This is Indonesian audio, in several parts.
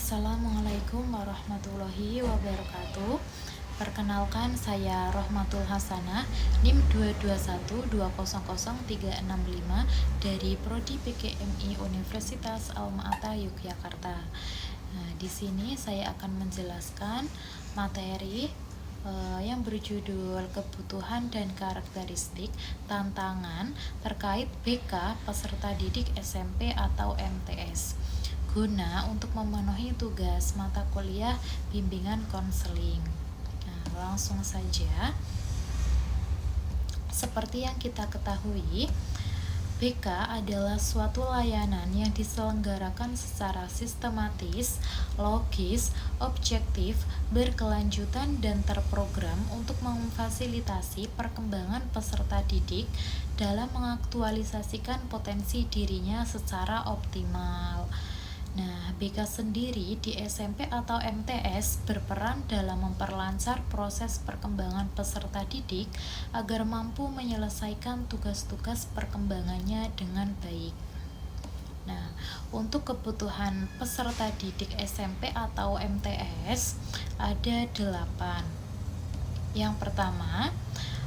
Assalamualaikum warahmatullahi wabarakatuh. Perkenalkan, saya Rohmatul Hasanah, NIM 221200365 dari Prodi PKMI Universitas Alma-Ata Yogyakarta. Nah, di sini saya akan menjelaskan materi yang berjudul kebutuhan dan karakteristik tantangan terkait BK peserta didik SMP atau MTS guna untuk memenuhi tugas mata kuliah bimbingan konseling. Nah, langsung saja. Seperti yang kita ketahui, BK adalah suatu layanan yang diselenggarakan secara sistematis, logis, objektif, berkelanjutan, dan terprogram untuk memfasilitasi perkembangan peserta didik dalam mengaktualisasikan potensi dirinya secara optimal. Nah, BK sendiri di SMP atau MTS berperan dalam memperlancar proses perkembangan peserta didik agar mampu menyelesaikan tugas-tugas perkembangannya dengan baik. Nah, untuk kebutuhan peserta didik SMP atau MTS ada 8. Yang pertama,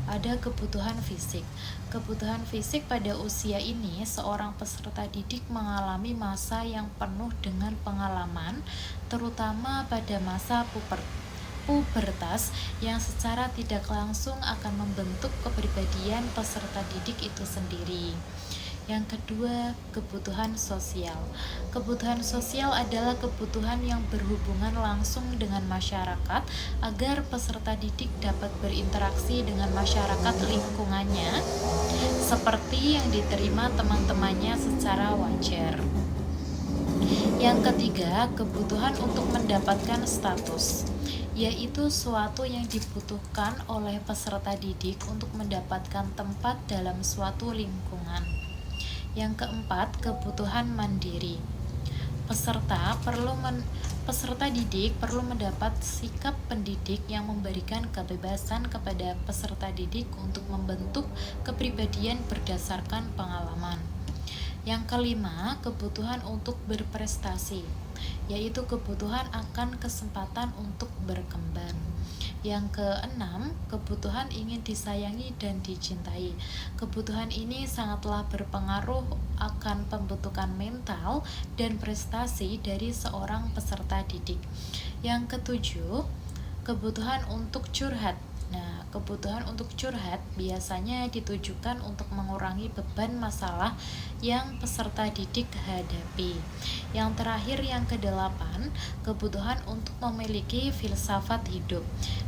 ada kebutuhan fisik. Kebutuhan fisik pada usia ini, seorang peserta didik mengalami masa yang penuh dengan pengalaman, terutama pada masa pubertas yang secara tidak langsung akan membentuk kepribadian peserta didik itu sendiri. Yang kedua, kebutuhan sosial. Kebutuhan sosial adalah kebutuhan yang berhubungan langsung dengan masyarakat agar peserta didik dapat berinteraksi dengan masyarakat lingkungannya seperti yang diterima teman-temannya secara wajar. Yang ketiga, kebutuhan untuk mendapatkan status, yaitu suatu yang dibutuhkan oleh peserta didik untuk mendapatkan tempat dalam suatu lingkungan. Yang keempat, kebutuhan mandiri. Peserta didik perlu mendapat sikap pendidik yang memberikan kebebasan kepada peserta didik untuk membentuk kepribadian berdasarkan pengalaman. Yang kelima, kebutuhan untuk berprestasi, yaitu kebutuhan akan kesempatan untuk berkembang. Yang keenam, kebutuhan ingin disayangi dan dicintai. Kebutuhan ini sangatlah berpengaruh akan pembentukan mental dan prestasi dari seorang peserta didik. Yang ketujuh, kebutuhan untuk curhat. Nah, kebutuhan untuk curhat biasanya ditujukan untuk mengurangi beban masalah yang peserta didik hadapi. Yang terakhir, yang kedelapan, kebutuhan untuk memiliki filsafat hidup.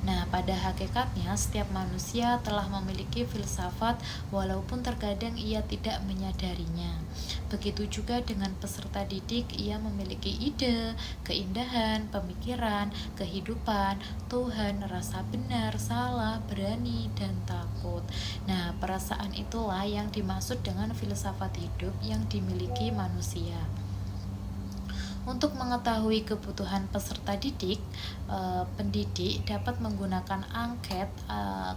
Nah, pada hakikatnya setiap manusia telah memiliki filsafat walaupun terkadang ia tidak menyadarinya. Begitu juga dengan peserta didik, ia memiliki ide, keindahan, pemikiran, kehidupan, Tuhan, rasa benar, salah, berani, dan takut. Nah, perasaan itulah yang dimaksud dengan filsafat hidup yang dimiliki manusia. Untuk mengetahui kebutuhan peserta didik, pendidik dapat menggunakan angket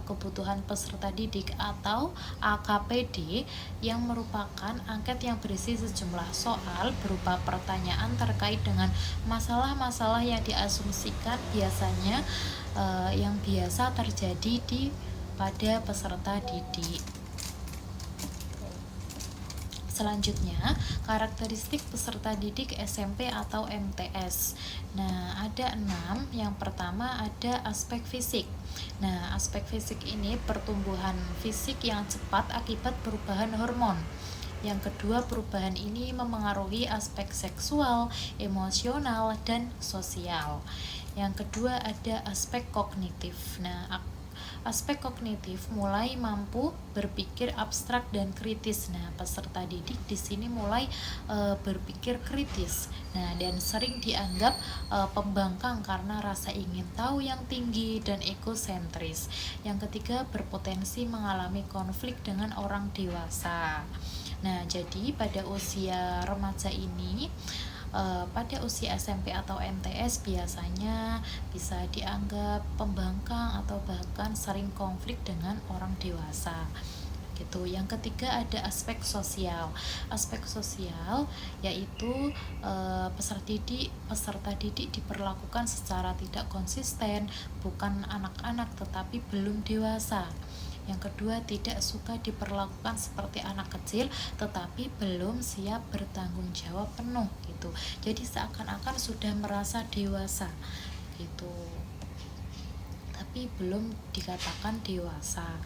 kebutuhan peserta didik atau AKPD yang merupakan angket yang berisi sejumlah soal berupa pertanyaan terkait dengan masalah-masalah yang diasumsikan biasanya yang biasa terjadi pada peserta didik. Selanjutnya, karakteristik peserta didik SMP atau MTS. Nah, ada 6. Yang pertama ada aspek fisik. Nah, aspek fisik ini pertumbuhan fisik yang cepat akibat perubahan hormon. Yang kedua, perubahan ini memengaruhi aspek seksual, emosional, dan sosial. Yang kedua ada aspek kognitif. Nah, aspek kognitif mulai mampu berpikir abstrak dan kritis. Nah, peserta didik di sini mulai berpikir kritis. Nah, dan sering dianggap pembangkang karena rasa ingin tahu yang tinggi dan egosentris. Yang ketiga, berpotensi mengalami konflik dengan orang dewasa. Nah, jadi pada usia remaja ini, pada usia SMP atau MTS biasanya bisa dianggap pembangkang atau bahkan sering konflik dengan orang dewasa gitu. Yang ketiga ada aspek sosial. Aspek sosial yaitu peserta didik diperlakukan secara tidak konsisten, bukan anak-anak tetapi belum dewasa. Yang kedua, tidak suka diperlakukan seperti anak kecil tetapi belum siap bertanggung jawab penuh gitu. Jadi seakan-akan sudah merasa dewasa gitu, tapi belum dikatakan dewasa.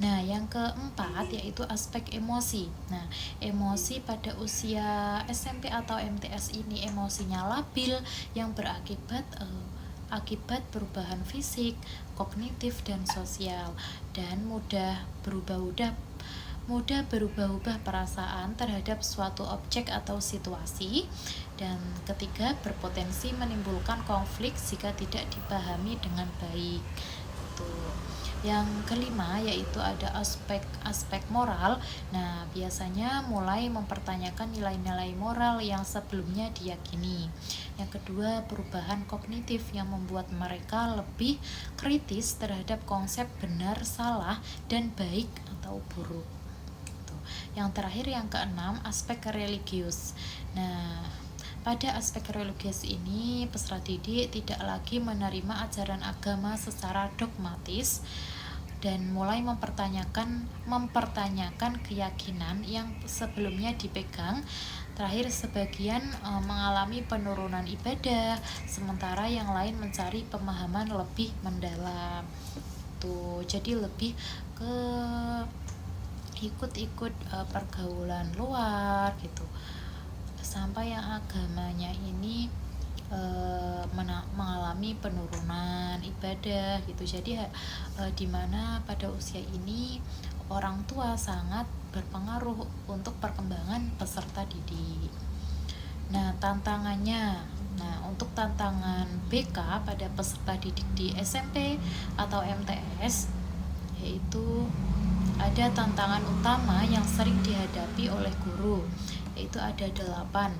Nah, yang keempat yaitu aspek emosi. Nah, emosi pada usia SMP atau MTS ini emosinya labil yang berakibat akibat perubahan fisik, kognitif dan sosial, dan mudah berubah-ubah perasaan terhadap suatu objek atau situasi. Dan ketiga, berpotensi menimbulkan konflik jika tidak dipahami dengan baik. Yang kelima yaitu ada aspek moral. Nah, biasanya mulai mempertanyakan nilai-nilai moral yang sebelumnya diyakini. Yang kedua, perubahan kognitif yang membuat mereka lebih kritis terhadap konsep benar, salah, dan baik atau buruk. Yang terakhir, yang keenam, aspek religius. Nah, pada aspek religius ini, peserta didik tidak lagi menerima ajaran agama secara dogmatis dan mulai mempertanyakan keyakinan yang sebelumnya dipegang. Terakhir, sebagian mengalami penurunan ibadah, sementara yang lain mencari pemahaman lebih mendalam. Jadi lebih ke ikut-ikut pergaulan luar gitu, sampai yang agamanya ini mengalami penurunan ibadah gitu. Jadi dimana pada usia ini orang tua sangat berpengaruh untuk perkembangan peserta didik. Nah, untuk tantangan BK pada peserta didik di SMP atau MTS yaitu ada tantangan utama yang sering dihadapi oleh guru, yaitu ada 8.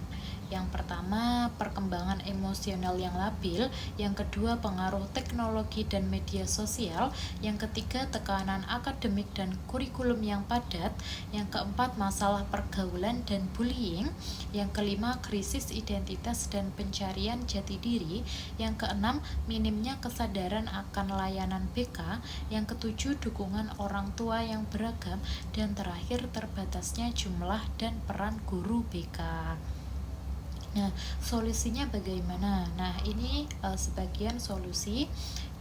Yang pertama, perkembangan emosional yang labil. Yang kedua, pengaruh teknologi dan media sosial. Yang ketiga, tekanan akademik dan kurikulum yang padat. Yang keempat, masalah pergaulan dan bullying. Yang kelima, krisis identitas dan pencarian jati diri. Yang keenam, minimnya kesadaran akan layanan BK. Yang ketujuh, dukungan orang tua yang beragam. Dan terakhir, terbatasnya jumlah dan peran guru BK. Nah, solusinya bagaimana? Nah, ini sebagian solusi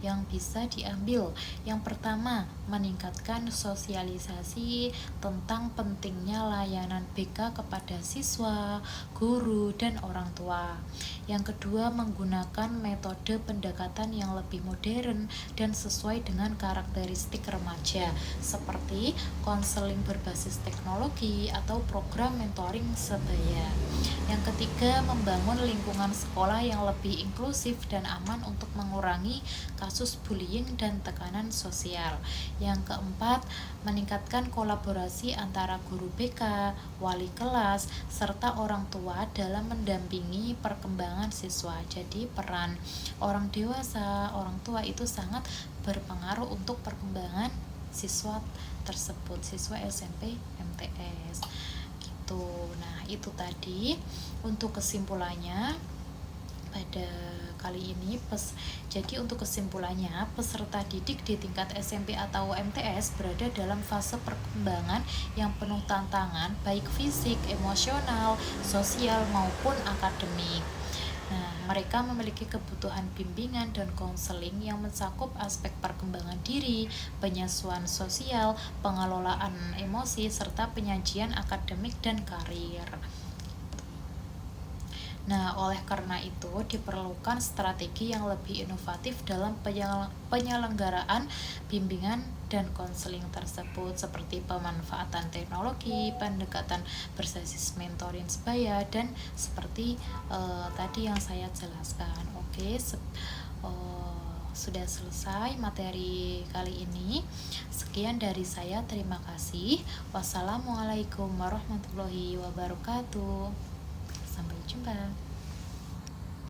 yang bisa diambil. Yang pertama, meningkatkan sosialisasi tentang pentingnya layanan BK kepada siswa, guru, dan orang tua. Yang kedua, menggunakan metode pendekatan yang lebih modern dan sesuai dengan karakteristik remaja, seperti konseling berbasis teknologi atau program mentoring sebaya. Yang ketiga, membangun lingkungan sekolah yang lebih inklusif dan aman untuk mengurangi kasus bullying dan tekanan sosial. Yang keempat, meningkatkan kolaborasi antara guru BK, wali kelas, serta orang tua dalam mendampingi perkembangan siswa. Jadi peran orang dewasa, orang tua itu sangat berpengaruh untuk perkembangan siswa tersebut, siswa SMP MTS gitu. Nah, itu tadi untuk kesimpulannya pada kali ini. Jadi untuk kesimpulannya, peserta didik di tingkat SMP atau MTS berada dalam fase perkembangan yang penuh tantangan, baik fisik, emosional, sosial maupun akademik. Nah, mereka memiliki kebutuhan bimbingan dan konseling yang mencakup aspek perkembangan diri, penyesuaian sosial, pengelolaan emosi, serta penyajian akademik dan karir. Nah, oleh karena itu diperlukan strategi yang lebih inovatif dalam penyelenggaraan bimbingan dan konseling tersebut, seperti pemanfaatan teknologi, pendekatan berbasis mentoring sebaya, dan seperti tadi yang saya jelaskan. Oke, sudah selesai materi kali ini. Sekian dari saya, terima kasih. Wassalamualaikum warahmatullahi wabarakatuh. Sampai jumpa.